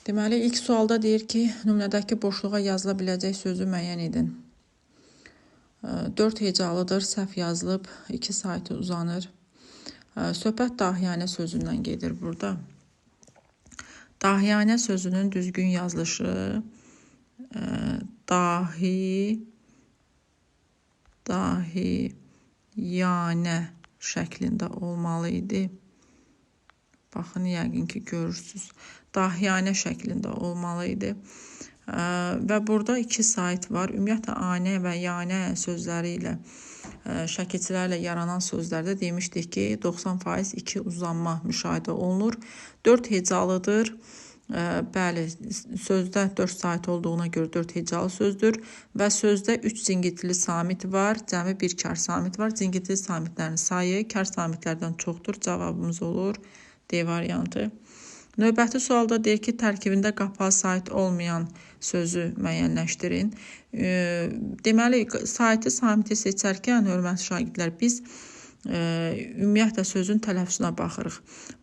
Deməli, ilk sualda deyir ki, nümunədəki boşluğa yazıla biləcək sözü müəyyən edin. 4 hecalıdır, səhv yazılıb, 2 saytı uzanır. Söhbət dahiyanə sözündən gedir burada. Dahiyanə sözünün düzgün yazılışı dahiyanə şəklində olmalı idi. Baxın, yəqin ki, görürsünüz. Dahiyanə şəklində olmalı idi. Və burada 2 sayt var. Ümumiyyətlə, anə və yanə sözləri ilə, şəkilçilərlə yaranan sözlərdə demişdik ki, 90% 2 uzanma müşahidə olunur. 4 hecalıdır. Bəli, sözdə 4 sayt olduğuna görə 4 hecalı sözdür. Və sözdə 3 zingiltili samit var. Cəmi 1 kar samit var. Zingiltili samitlərin sayı kar samitlərdən çoxdur. Cavabımız olur D variantı. Növbəti sualda deyir ki, tərkibində qapalı sayt olmayan sözü müəyyənləşdirin. Deməli, saytı, samiti seçərkən, hörmətli şagirdlər, biz ümumiyyətlə sözün tələffüzünə baxırıq.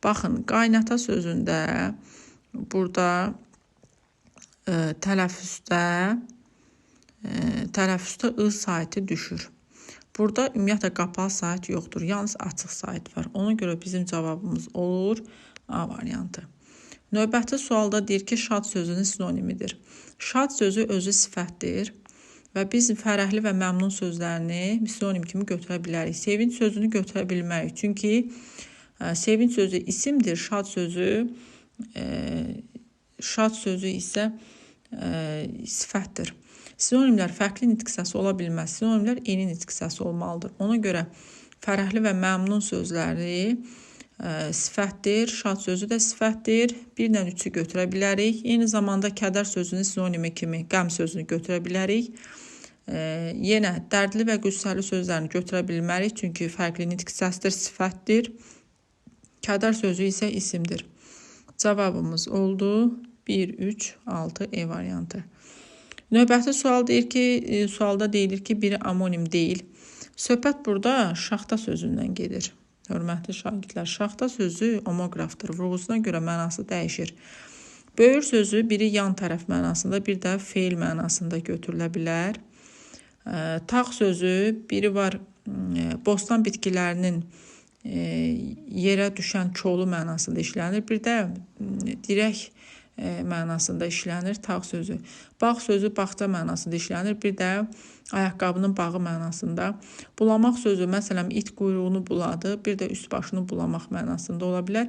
Baxın, qaynata sözündə, burada tələffüzdə I saytı düşür. Burada ümumiyyətlə qapalı sayt yoxdur, yalnız açıq sayt var. Ona görə bizim cavabımız olur A variantı. Növbəti sualda deyir ki, şad sözünün sinonimidir. Şad sözü özü sifətdir və biz fərəhli və məmnun sözlərini sinonim kimi götürə bilərik. Sevinç sözünü götürə bilmərik. Çünki sevinç sözü isimdir, şad sözü isə sifətdir. Sinonimlər fərqli nitq səsi ola bilməz. Sinonimlər eyni nitq səsi olmalıdır. Ona görə fərəhli və məmnun sözləri sifətdir, şad sözü də sifətdir. 1 ilə 3-ü götürə bilərik. Eyni zamanda kədər sözünün sinonimi kimi qəm sözünü götürə bilərik. Yenə dərdli və qüssəli sözlərini götürə bilmərik. Çünki fərqli nitq səsdir, sifətdir. Kədər sözü isə isimdir. Cavabımız oldu 1, 3, 6 E variantı. Növbəti sual deyir ki, sualda deyilir ki, biri amonim deyil. Söhbət burada şaxta sözündən gedir. Hörmətli şagirdlər, şaxta sözü homoqrafdır. Vurğusuna görə mənası dəyişir. Böyür sözü biri yan tərəf mənasında, bir də feil mənasında götürülə bilər. Tağ sözü biri var bostan bitkilərinin yerə düşən kolu mənasında işlənir. Bir də dirək mənasında işlənir tağ sözü. Bağ sözü bağça mənasında işlənir. Bir də ayaqqabının bağı mənasında. Bulamaq sözü, məsələn, it quyruğunu buladı. Bir də üst başını bulamaq mənasında ola bilər.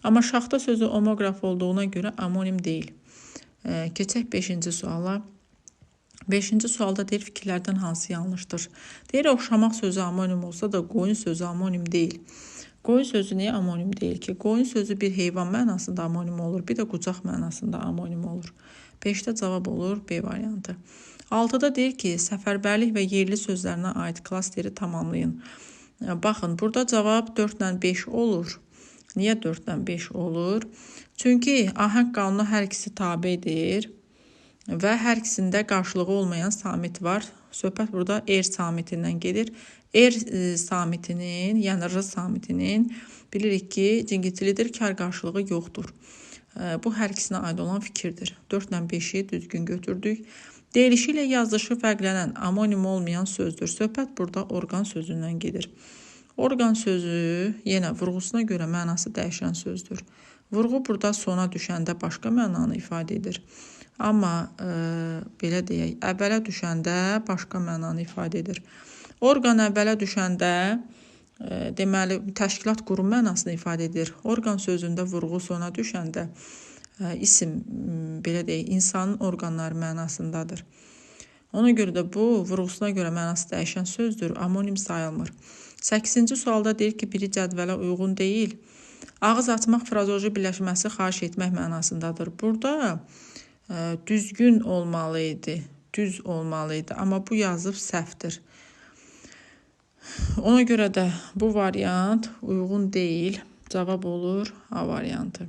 Amma şaxta sözü homoqraf olduğuna görə amonim deyil. Keçək 5-ci suala. 5-ci sualda deyir fikirlərdən hansı yanlışdır? Deyir, oxşamaq sözü amonim olsa da qoyun sözü amonim deyil. Qoyun sözü niyə amonim deyil ki? Qoyun sözü bir heyvan mənasında amonim olur, bir də qucaq mənasında amonim olur. 5-də cavab olur B variantı. 6-da deyir ki, səfərbərlik və yerli sözlərinə aid klasteri tamamlayın. Baxın, burada cavab 4 ilə 5 olur. Niyə 4 ilə 5 olur? Çünki ahəng qanunu hər ikisi tabedir və hər ikisində qarşılığı olmayan samit var. Söhbət burada samitindən gedir. Samitinin, yəni R samitinin bilirik ki, cingiltilidir, kar qarşılığı yoxdur. Bu hər ikisinə aid olan fikirdir. 4 ilə 5-i düzgün götürdük. Deyilişi ilə yazılışı fərqlənən amonim olmayan sözdür. Söhbət burada orqan sözündən gedir. Orqan sözü yenə vurğusuna görə mənası dəyişən sözdür. Vurğu burada sona düşəndə başqa mənanı ifadə edir. Amma belə deyək, əvvələ düşəndə başqa mənanı ifadə edir. Orqan əvvələ düşəndə deməli təşkilat qurum mənasını ifadə edir. Orqan sözündə vurğu sona düşəndə isim, belə deyək, insanın orqanları mənasındadır. Ona görə də bu vurğusuna görə mənası dəyişən sözdür, amonim sayılmır. 8-ci sualda deyir ki, biri cədvələ uyğun deyil. Ağız açmaq frazoloji birləşməsi xahiş etmək mənasındadır. Burada düzgün olmalı idi, düz olmalı idi, amma bu yazıb səhvdir. Ona görə də bu variant uyğun deyil, cavab olur A variantı.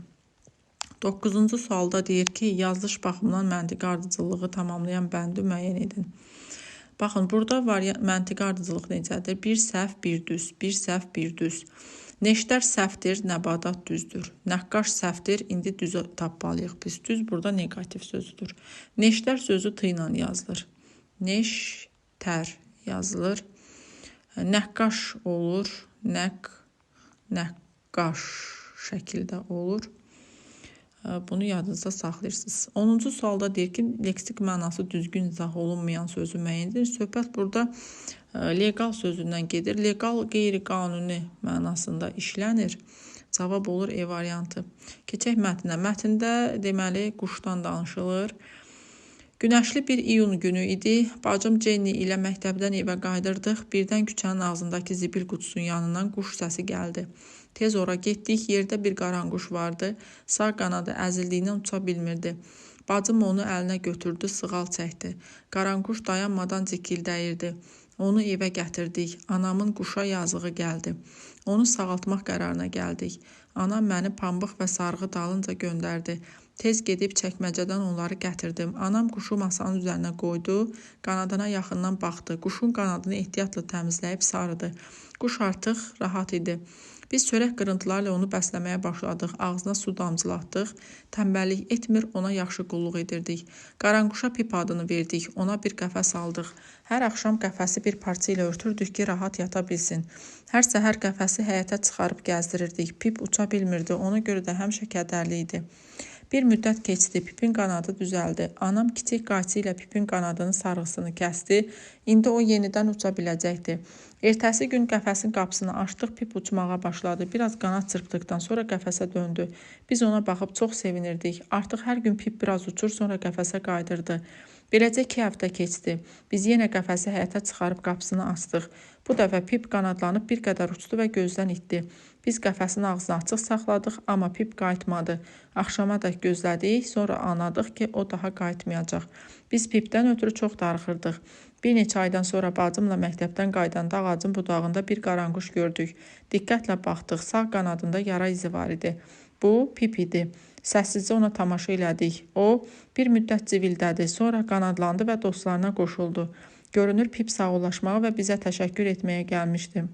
9-cu sualda deyir ki, yazılış baxımından məntiqi ardıcıllığı tamamlayan bəndi müəyyən edin. Baxın, burada məntiqi ardıcıllıq necədir? Bir səhv, bir düz, bir səhv, bir düz. Neştər səhvdir, nəbadat düzdür. Nəqqaş səhvdir, indi düz tapmalıyıq biz. Düz burada negativ sözüdür. Neştər sözü t ilə yazılır. Neştər yazılır. Nəqqaş olur. Nəqqaş şəkildə olur. Bunu yadınızda saxlayırsınız. 10-cu sualda deyir ki, leksik mənası düzgün izah olunmayan sözü müəyyən edin. Söhbət burada legal sözündən gedir. Legal qeyri-qanuni mənasında işlənir. Cavab olur E variantı. Keçək mətnə. Mətndə deməli quşdan danışılır. Günəşli bir iyun günü idi. Bacım Jenny ilə məktəbdən evə qayıdırdıq. Birdən küçənin ağzındakı zibil qutusunun yanından quş səsi gəldi. Tez ora getdik. Yerdə bir qaranquş vardı. Sağ qanadı əzildiyindən uça bilmirdi. Bacım onu əlinə götürdü, sığal çəkdi. Qaranquş dayanmadan cikildəyirdi. Onu evə gətirdik. Anamın quşa yazığı gəldi. Onu sağaltmaq qərarına gəldik. Anam məni pambıq və sarğı dalınca göndərdi. Tez gedib çəkməcədən onları gətirdim. Anam quşu masanın üzərinə qoydu. Qanadına yaxından baxdı. Quşun qanadını ehtiyatla təmizləyib sarıdı. Quş artıq rahat idi. Biz çörək qırıntılarla onu bəsləməyə başladıq. Ağzına su damcılatdıq. Tənbəllik etmir, ona yaxşı qulluq edirdik. Qaranquşa Pip adını verdik. Ona bir qəfəs aldıq. Hər axşam qəfəsi bir parça ilə örtürdük ki, rahat yata bilsin. Hər səhər qəfəsi həyətə çıxarıb gəzdirirdik. Pip uça bilmirdi. Ona görə də həmişə kədərli idi. Bir müddət keçdi, Pipin qanadı düzəldi. Anam kiçik qayçı ilə Pipin qanadının sarğısını kəsdi. İndi o yenidən uça biləcəkdi. Ertəsi gün qəfəsin qapısını açdıq, Pip uçmağa başladı. Biraz qanad çırpdıqdan sonra qəfəsə döndü. Biz ona baxıb çox sevinirdik. Artıq hər gün Pip biraz uçur, sonra qəfəsə qayıdırdı. Beləcə 2 həftə keçdi. Biz yenə qəfəsi həyətə çıxarıb qapısını açdıq. Bu dəfə Pip qanadlanıb bir qədər uçdu və gözdən itdi. Biz qəfəsin ağzını açıq saxladıq, amma Pip qayıtmadı. Axşama da gözlədik, sonra anladıq ki, o daha qayıtmayacaq. Biz Pipdən ötürü çox darıxırdıq. Bir neçə aydan sonra bacımla məktəbdən qaydanda ağacın budağında bir qaranquş gördük. Diqqətlə baxdıq, sağ qanadında yara izi var idi. Bu Pip idi. Səssizcə ona tamaşa elədik. O, bir müddət civildədi, sonra qanadlandı və dostlarına qoşuldu. Görünür, Pip sağollaşmağa və bizə təşəkkür etməyə gəlmişdi.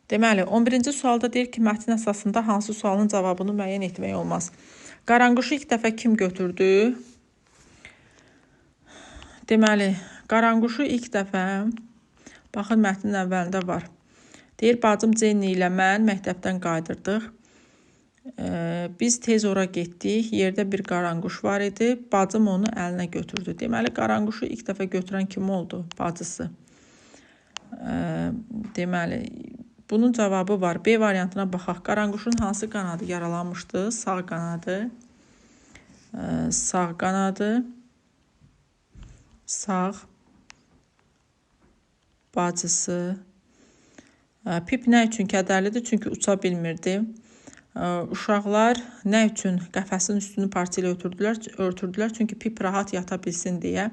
Deməli, 11-ci sualda deyir ki, mətn əsasında hansı sualın cavabını müəyyən etmək olmaz. Qaranquşu ilk dəfə kim götürdü? Deməli, qaranquşu ilk dəfə, baxın, mətnin əvvəlində var. Deyir, bacım Jenny ilə mən məktəbdən qaydırdıq. Biz tez ora getdik. Yerdə bir qaranquş var idi. Bacım onu əlinə götürdü. Deməli, qaranquşu ilk dəfə götürən kim oldu? Bacısı. Deməli, bunun cavabı var. B variantına baxaq. Qaranquşun hansı qanadı yaralanmışdı? Sağ qanadı. Sağ qanadı. Sağ. Bacısı. Pip nə üçün kədərlidir? Çünki uça bilmirdi. Uşaqlar nə üçün qəfəsin üstünü parça ilə örtürdülər? Çünki Pip rahat yata bilsin deyə.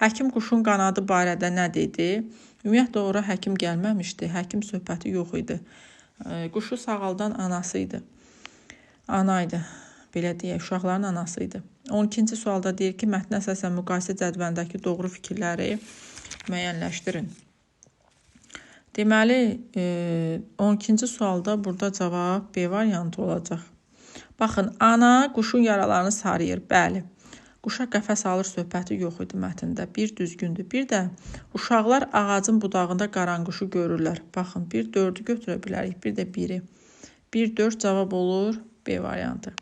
Həkim quşun qanadı barədə nə dedi? Ümumiyyətlə, ora həkim gəlməmişdi. Həkim söhbəti yox idi. Quşu sağaldan anası idi. Ana idi. Belə deyək, uşaqların anası idi. 12-ci sualda deyir ki, mətnə əsasən müqayisə cədvəlindəki doğru fikirləri müəyyənləşdirin. Deməli, 12-ci sualda burada cavab B variantı olacaq. Baxın, ana quşun yaralarını sarıyır. Bəli, quşa qəfəs alır söhbəti yox idi mətndə. Bir düzgündür. Bir də uşaqlar ağacın budağında qaranquşu görürlər. Baxın, bir 4-ü götürə bilərik, bir də 1-i. 1-4 cavab olur B variantı.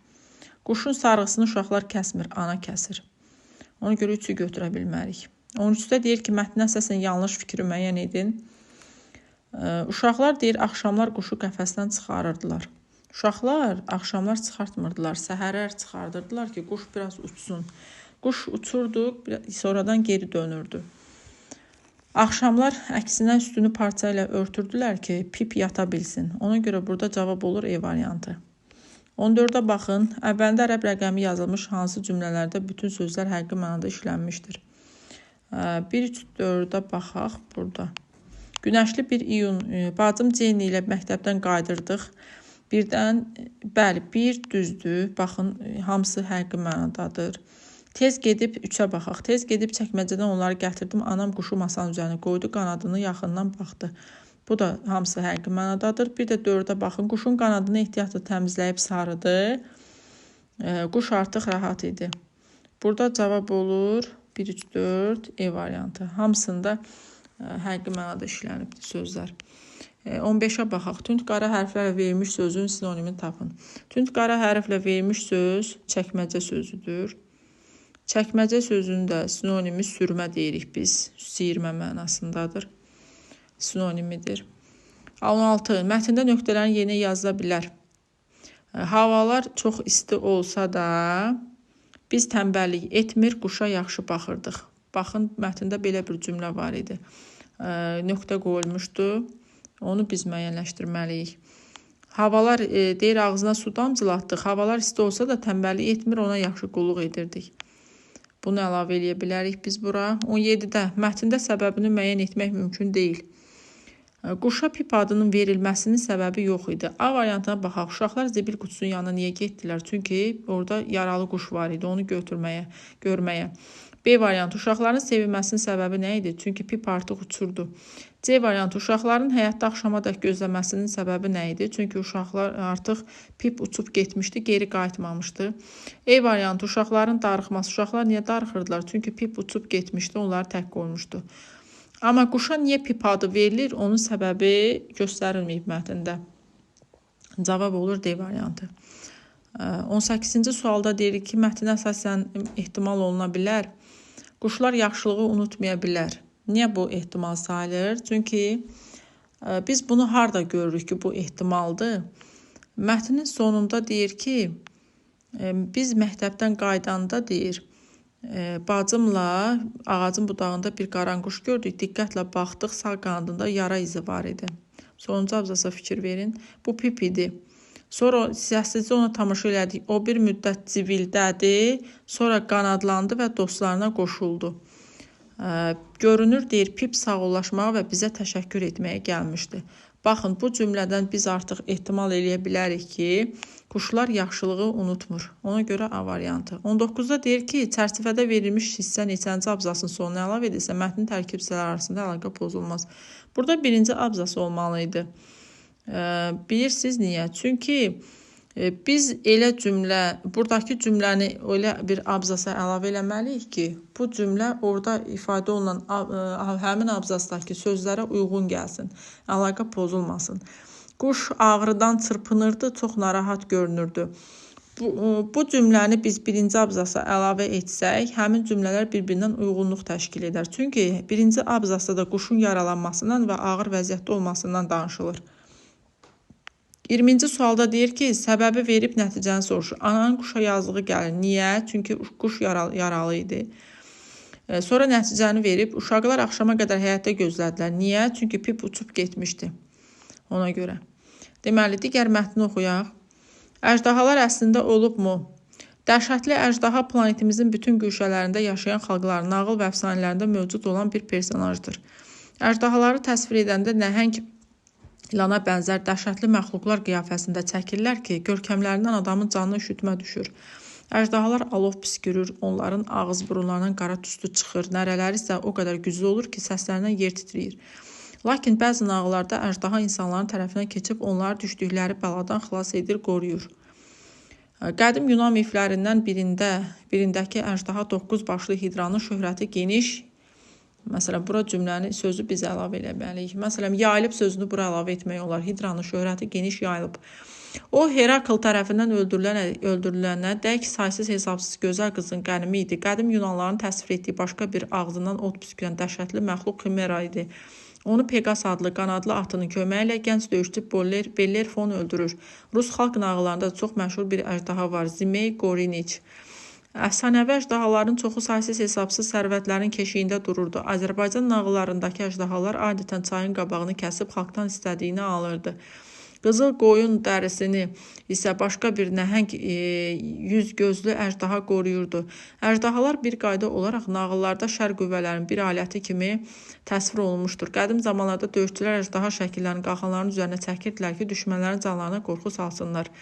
Quşun sarğısını uşaqlar kəsmir, ana kəsir. Ona görə 3-ü götürə bilmərik. 13-də deyir ki, mətnə əsasən yanlış fikri müəyyən edin. Uşaqlar deyir, axşamlar quşu qəfəsdən çıxarırdılar. Uşaqlar axşamlar çıxartmırdılar, səhərlər çıxardırdılar ki, quş biraz uçsun. Quş uçurdu, sonradan geri dönürdü. Axşamlar əksinə üstünü parça ilə örtürdülər ki, Pip yata bilsin. Ona görə burada cavab olur E variantı. 14-də baxın, əvvəldə ərəb rəqəmi yazılmış hansı cümlələrdə bütün sözlər həqiqi mənada işlənmişdir. 1-3-4-də baxaq burada. Günəşli bir iyun, bacım Jenny ilə məktəbdən qaydırdıq. Birdən, bəli, bir düzdür. Baxın, hamısı həqiqi mənadadır. Tez gedib 3-ə baxaq. Tez gedib çəkməcədən onları gətirdim. Anam quşu masanın üzərinə qoydu, qanadını yaxından baxdı. Bu da hamısı həqiqi mənadadır. Bir də 4-ə baxın. Quşun qanadını ehtiyatla təmizləyib sarıdı. Quş artıq rahat idi. Burada cavab olur 1, 3, 4 E variantı. Hamısında həqiqi mənada işlənibdir sözlər. 15-ə baxaq. Tünd qara hərflərlə verilmiş sözün sinonimini tapın. Tünd qara hərflə verilmiş söz çəkməcə sözüdür. Çəkməcə sözünün də sinonimi sürmə deyirik biz. Siyirmə mənasındadır. Sinonimidir. 16. Mətndə nöqtələrin yerinə yazıla bilər. Havalar çox isti olsa da biz tənbəllik etmir, quşa yaxşı baxırdıq. Baxın, mətndə belə bir cümlə var idi. Nöqtə qoyulmuşdu. Onu biz müəyyənləşdirməliyik. Havalar deyir ağzına su damcılatdıq. Havalar isti olsa da tənbəllik etmir, ona yaxşı qulluq edirdik. Bunu əlavə eləyə bilərik biz bura. 17-də mətndə səbəbini müəyyən etmək mümkün deyil. Quşa Pip adının verilməsinin səbəbi yox idi. A variantına baxaq. Uşaqlar zibil qutusunun yanına niyə getdilər? Çünki orada yaralı quş var idi, onu görməyə. B variantı uşaqların sevilməsinin səbəbi nə idi? Çünki Pip artıq uçurdu. C variantı uşaqların həyatda axşamadək gözləməsinin səbəbi nə idi? Çünki uşaqlar artıq Pip uçub getmişdi, geri qayıtmamışdı. E variantı uşaqların darıxması. Uşaqlar niyə darıxırdılar? Çünki Pip uçub getmişdi, onları tək qoymuşdu. Amma quşa niyə Pip adı verilir? Onun səbəbi göstərilməyib mətndə. Cavab olur D variantı. 18-ci sualda deyirik ki, mətnə əsasən ehtimal oluna bilər. Quşlar yaxşılığı unutmaya bilər. Niyə bu ehtimal sayılır? Çünki biz bunu harda görürük ki, bu ehtimaldır? Mətnin sonunda deyir ki, biz məktəbdən qaydanda deyir, bacımla ağacın budağında bir qaranquş gördük, diqqətlə baxdıq, sağ qanadında yara izi var idi. Sonuncu abzasa fikir verin. Bu Pip idi. Sonra səssizcə ona tamaşa elədik. O bir müddət civildədi, sonra qanadlandı və dostlarına qoşuldu. Görünür, deyir, Pip sağollaşmağa və bizə təşəkkür etməyə gəlmişdi. Baxın, bu cümlədən biz artıq ehtimal eləyə bilərik ki, quşlar yaxşılığı unutmur. Ona görə A variantı. 19-da deyir ki, çərçivədə verilmiş hissə neçənci abzasın sonuna əlavə edilsə, mətnin tərkib hissələri arasında əlaqə pozulmaz. Burada birinci abzası olmalı idi. Bilirsiniz niyə? Çünki biz elə cümlə, buradakı cümləni elə bir abzasa əlavə eləməliyik ki, bu cümlə orada ifadə olunan həmin abzasdakı sözlərə uyğun gəlsin, əlaqə pozulmasın. Quş ağrıdan çırpınırdı, çox narahat görünürdü. Bu cümləni biz birinci abzasa əlavə etsək, həmin cümlələr bir-birindən uyğunluq təşkil edər. Çünki birinci abzasda da quşun yaralanmasından və ağır vəziyyətdə olmasından danışılır. 20-ci sualda deyir ki, səbəbi verib nəticəni soruşur. Ananın quşa yazığı gəlir. Niyə? Çünki quş yaralı idi. Sonra nəticəni verib, uşaqlar axşama qədər həyətdə gözlədilər. Niyə? Çünki Pip uçub getmişdi. Ona görə. Deməli, digər mətni oxuyaq. Əjdahalar əslində olubmu? Dəhşətli əjdaha planetimizin bütün güşələrində yaşayan xalqların nağıl və əfsanələrində mövcud olan bir personajdır. Əjdahaları təsvir edəndə nəhəng İlana bənzər dəhşətli məxluqlar qiyafəsində çəkirlər ki, görkəmlərindən adamın canına üşütmə düşür. Əjdahalar alov püskürür, onların ağız burunlarından qara tüstü çıxır, nərələri isə o qədər güclü olur ki, səslərindən yer titrəyir. Lakin bəzi nağıllarda əjdaha insanların tərəfindən keçib onları düşdükləri bəladan xilas edir, qoruyur. Qədim Yunan miflərindən birindəki əjdaha 9 başlı hidranın şöhrəti geniş. Məsələn, bura cümləni, sözü biz əlavə eləməliyik. Məsələn, yayılıb sözünü bura əlavə etmək olar. Hidranın şöhrəti geniş yayılıb. O, Herakl tərəfindən öldürülənə dək saysız hesabsız gözəl qızın qənimi idi. Qədim Yunanların təsvir etdiyi başqa bir ağzından ot püskürən dəhşətli məxluq Ximera idi. Onu Pegas adlı qanadlı atının köməyi ilə gənc döyüşçü Bellerfon öldürür. Rus xalq nağıllarında çox məşhur bir əjdaha var. Zimey Goriniç. Əfsanəvi əjdahaların çoxu saysız hesabsız sərvətlərin keşiyində dururdu. Azərbaycan nağıllarındakı əjdahalar adətən çayın qabağını kəsib xalqdan istədiyini alırdı. Qızıl qoyun dərisini isə başqa bir nəhəng yüz gözlü əjdaha qoruyurdu. Əjdahalar bir qayda olaraq nağıllarda şər qüvvələrin bir aləti kimi təsvir olunmuşdur. Qədim zamanlarda döyüşçülər əjdaha şəkillərini qalxanların üzərinə çəkirdilər ki, düşmənlərin canlarına qorxu salsınlar.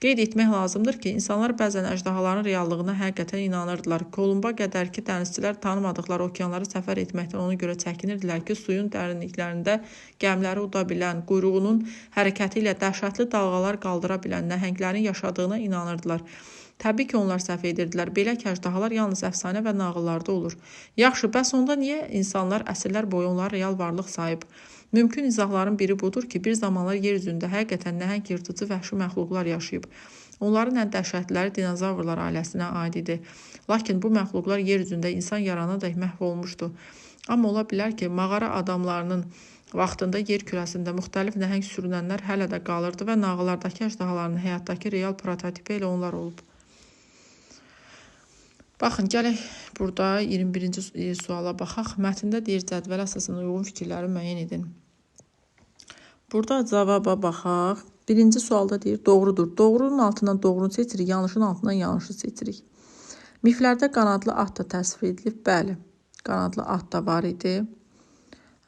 Qeyd etmək lazımdır ki, insanlar bəzən əjdahaların reallığına həqiqətən inanırdılar. Kolumba qədərki dənizçilər tanımadıqları okeanları səfər etməkdən ona görə çəkinirdilər ki, suyun dərinliklərində gəmiləri uda bilən, quyruğunun hərəkəti ilə dəhşətli dalğalar qaldıra bilən nəhənglərin yaşadığına inanırdılar. Təbii ki, onlar səhv edirdilər. Belə ki, əjdahalar yalnız əfsanə və nağıllarda olur. Yaxşı, bəs onda niyə insanlar əsrlər boyu onları real varlıq sayıb? Mümkün izahların biri budur ki, bir zamanlar yer üzündə həqiqətən nəhəng yırtıcı vəhşi məxluqlar yaşayıb. Onların ən dəhşətliləri dinozavrlar ailəsinə aid idi. Lakin bu məxluqlar yer üzündə insan yaranadək məhv olmuşdu. Amma ola bilər ki, mağara adamlarının vaxtında yer kürəsində müxtəlif nəhəng sürünənlər hələ də qalırdı və nağıllardakı əjdahaların həyatdakı real prototipi elə onlar olub. Baxın, gələk burada 21-ci suala baxaq. Mətndə deyir, cədvəl əsasına uyğun fikirləri müəyyən edin. Burada cavaba baxaq. Birinci sualda deyir, doğrudur. Doğrunun altından doğrunu seçirik, yanlışın altından yanlışı seçirik. Miflərdə qanadlı at da təsvir edilib. Bəli, qanadlı at da var idi.